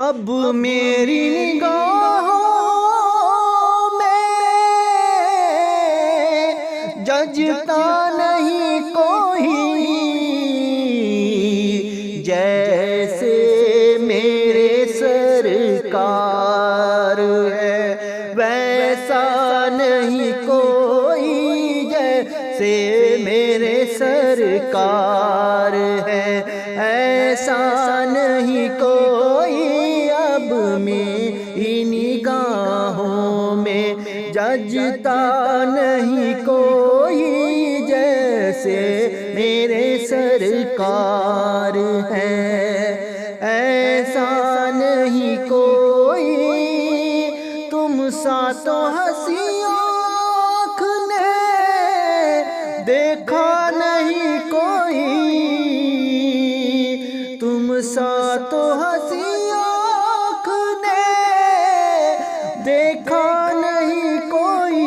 اب میری نگاہوں میں ججتا نہیں کوئی، جیسے میرے سرکار ہے ویسا نہیں کوئی، جیسے میرے سرکار ہے ایسا نہیں کوئی۔ اب میری نگاہوں میں ججتا نہیں کوئی، جیسے میرے سرکار ہے ایسا نہیں کوئی۔ تم سا تو ہنسی آنکھ نے دیکھا نہیں کوئی، تم سا تو ہنسی آنکھ نے دیکھا نہیں کوئی،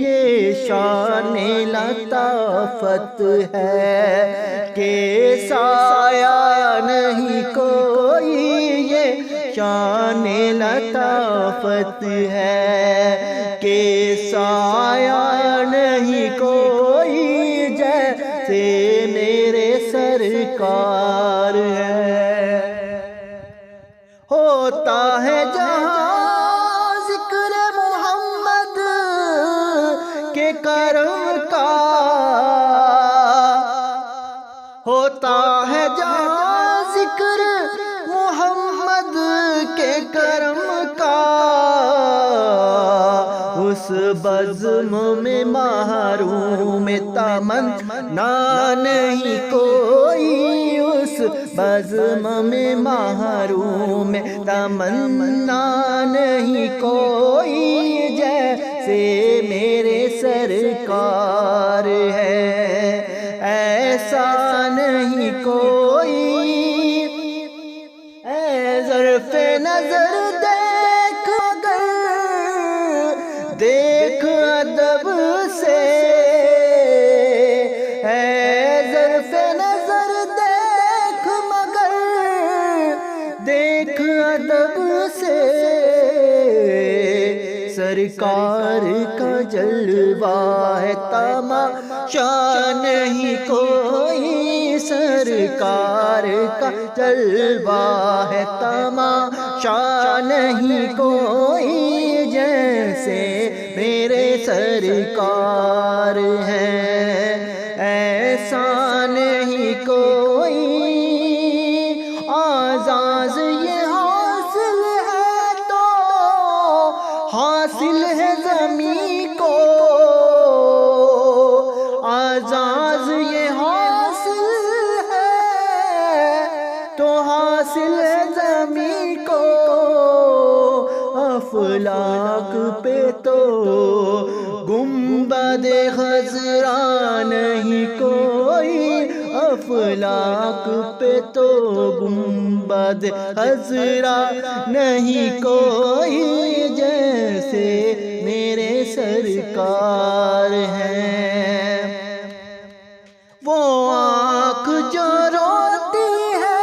یہ شان لطافت ہے کہ سایہ نہیں کوئی، یہ شان لطافت ہے کہ سایہ نہیں کوئی، جیسے میرے سرکار ہے۔ ہوتا ہے جہاں ذکر محمد کے کرم کا، ہوتا ہے جہاں ذکر محمد کے کرم کا، اس بزم میں محروم تمنا نہیں کوئی، اس بزم میں محروم تمنا نہیں کوئی، جیسے میرے سرکار ہے ایسا نہیں کوئی۔ اے ظرف نظر دیکھ مگر دیکھ ادب سے، اے ظرف نظر دیکھ مگر دیکھ ادب سے، سرکار کا جلوہ ہے تماشا نہیں کوئی، سرکار کا جلوہ ہے تماشا نہیں کوئی، جیسے میرے سرکار ہے ایسا نہیں کوئی۔ اعزاز یہ حاصل ہے تو حاصل ہے زمین کو، اعزاز یہ حاصل ہے تو حاصل ہے زمین کو، افلاک پہ تو گنبد خضرا نہیں کوئی، افلاک پہ تو گنبد خضرا نہیں کوئی، جیسے میرے سرکار ہیں۔ وہ آنکھ جو روتی ہے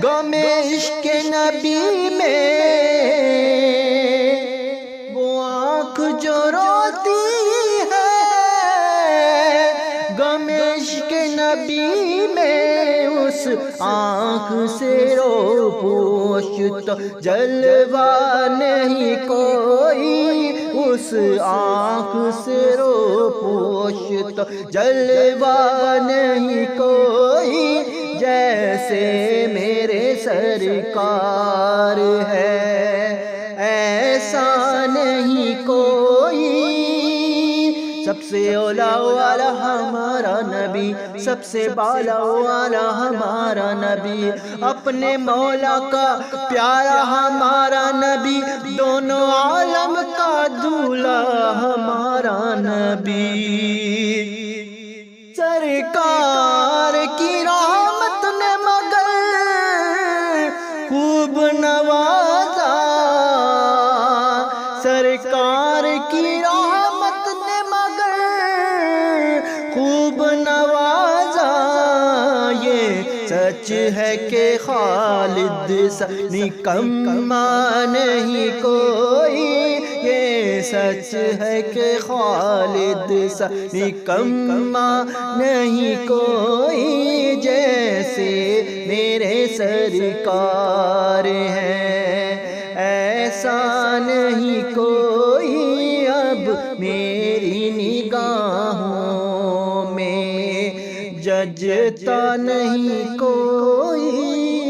غم عشق نبی میں، وہ آنکھ جو روتی ہے غم عشق نبی میں، اس آنکھ سے رو پوش تو جلوہ نہیں کوئی، اس آنکھ سے رو پوش تو جلوہ نہیں کوئی، جیسے میرے سرکار ہے ایسا نہیں کوئی۔ سب سے اولا والا ہمارا نبی، سب سے بالا والا ہمارا نبی، اپنے مولا کا پیارا ہمارا نبی، دونوں عالم کا دولہا ہمارا نبی، سرکار کی رحمت نے مگر خوب نوازا، سرکار کی رحمت نے مگر خوب نوازا، یہ سچ ہے کہ خواہ خالد سا نکما نہیں کوئی، یہ سچ ہے کہ خالد سا نکما نہیں کوئی، جیسے میرے سرکار ہیں ایسا نہیں کوئی، اب میری نگاہوں میں ججتا نہیں کوئی۔